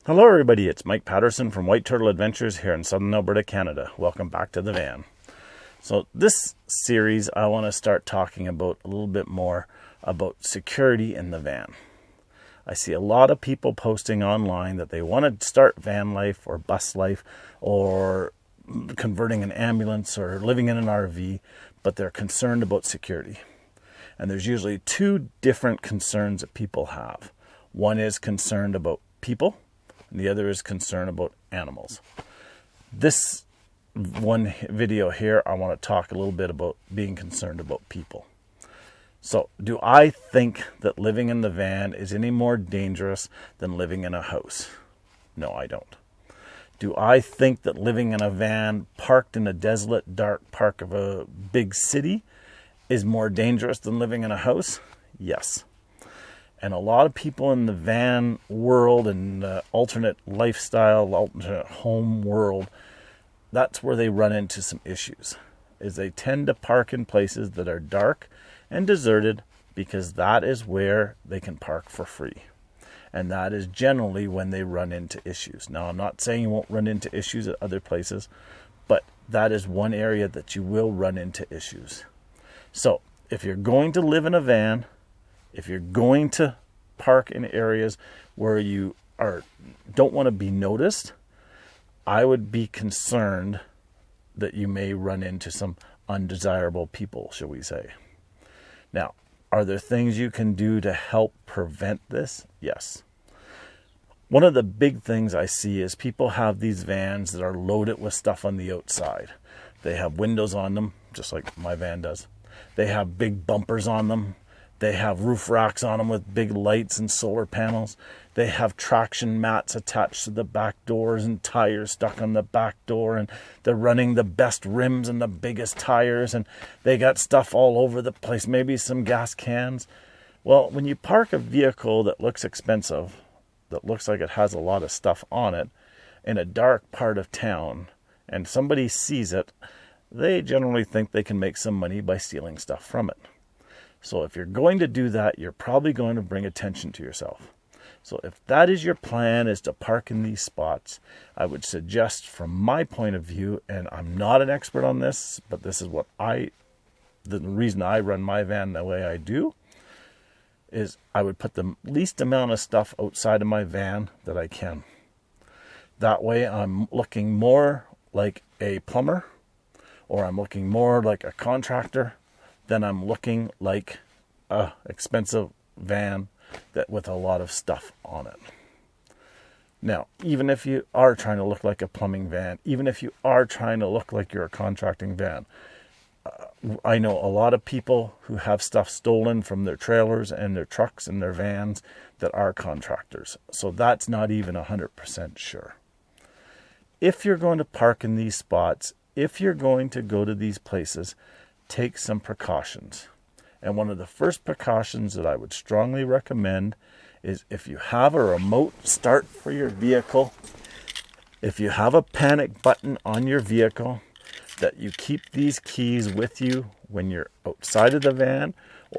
Hello everybody, it's Mike Patterson from White Turtle Adventures here in Southern Alberta, Canada. Welcome back to the van. So this series I want to start talking about a little bit more about security in the van. I see a lot of people posting online that they want to start van life or bus life or converting an ambulance or living in an RV, but they're concerned about security. And there's usually two different concerns that people have. One is concerned about people, and the other is concern about animals. This one video here, I want to talk a little bit about being concerned about people. So, do I think that living in the van is any more dangerous than living in a house? No, I don't. Do I think that living in a van parked in a desolate, dark park of a big city is more dangerous than living in a house? Yes. And a lot of people in the van world and alternate lifestyle, alternate home world, that's where they run into some issues. Is they tend to park in places that are dark and deserted because that is where they can park for free. And that is generally when they run into issues. Now, I'm not saying you won't run into issues at other places, but that is one area that you will run into issues. So, if you're going to live in a van, if you're going to park in areas where you don't want to be noticed, I would be concerned that you may run into some undesirable people, shall we say. Now, are there things you can do to help prevent this? Yes. One of the big things I see is people have these vans that are loaded with stuff on the outside. They have windows on them, just like my van does. They have big bumpers on them. They have roof racks on them with big lights and solar panels. They have traction mats attached to the back doors and tires stuck on the back door. And they're running the best rims and the biggest tires. And they got stuff all over the place, maybe some gas cans. Well, when you park a vehicle that looks expensive, that looks like it has a lot of stuff on it, in a dark part of town, and somebody sees it, they generally think they can make some money by stealing stuff from it. So if you're going to do that, you're probably going to bring attention to yourself. So if that is your plan, is to park in these spots, I would suggest from my point of view, and I'm not an expert on this, but this is the reason I run my van the way I do, is I would put the least amount of stuff outside of my van that I can. That way I'm looking more like a plumber, or I'm looking more like a contractor, then I'm looking like a expensive van that with a lot of stuff on it. Now, even if you are trying to look like a plumbing van, even if you are trying to look like you're a contracting van, I know a lot of people who have stuff stolen from their trailers and their trucks and their vans that are contractors. So that's not even 100% sure. If you're going to park in these spots, if you're going to go to these places, take some precautions. And one of the first precautions that I would strongly recommend is if you have a remote start for your vehicle, if you have a panic button on your vehicle, that you keep these keys with you when you're outside of the van,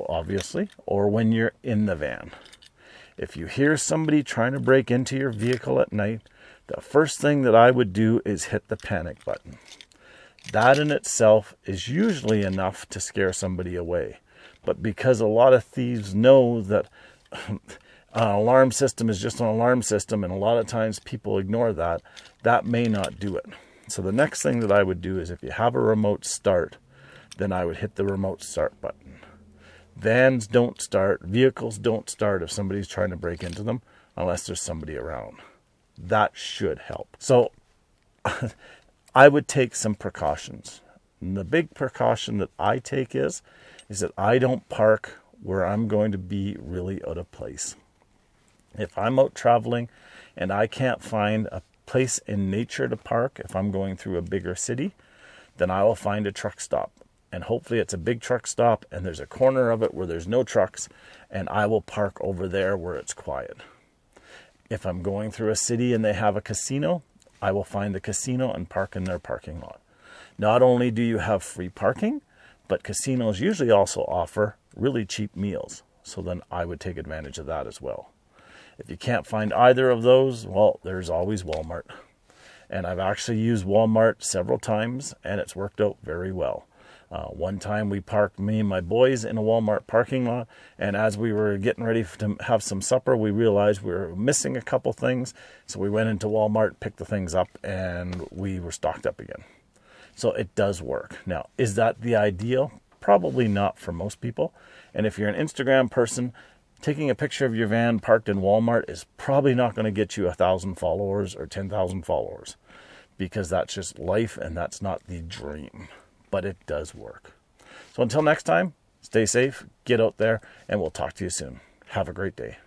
obviously, or when you're in the van. If you hear somebody trying to break into your vehicle at night, the first thing that I would do is hit the panic button. That in itself is usually enough to scare somebody away. But because a lot of thieves know that an alarm system is just an alarm system, and a lot of times people ignore that, that may not do it. So the next thing that I would do is if you have a remote start, then I would hit the remote start button. Vans don't start, vehicles don't start if somebody's trying to break into them unless there's somebody around. That should help. So I would take some precautions. And the big precaution that I take is that I don't park where I'm going to be really out of place. If I'm out traveling and I can't find a place in nature to park, if I'm going through a bigger city, then I will find a truck stop. And hopefully it's a big truck stop and there's a corner of it where there's no trucks, and I will park over there where it's quiet. If I'm going through a city and they have a casino, I will find the casino and park in their parking lot. Not only do you have free parking, but casinos usually also offer really cheap meals. So then I would take advantage of that as well. If you can't find either of those, well, there's always Walmart. And I've actually used Walmart several times, and it's worked out very well. One time we parked, me and my boys, in a Walmart parking lot, and as we were getting ready to have some supper, we realized we were missing a couple things. So we went into Walmart, picked the things up, and we were stocked up again. So it does work. Now, is that the ideal? Probably not for most people. And if you're an Instagram person, taking a picture of your van parked in Walmart is probably not going to get you 1,000 followers or 10,000 followers, because that's just life and that's not the dream. But it does work. So until next time, stay safe, get out there, and we'll talk to you soon. Have a great day.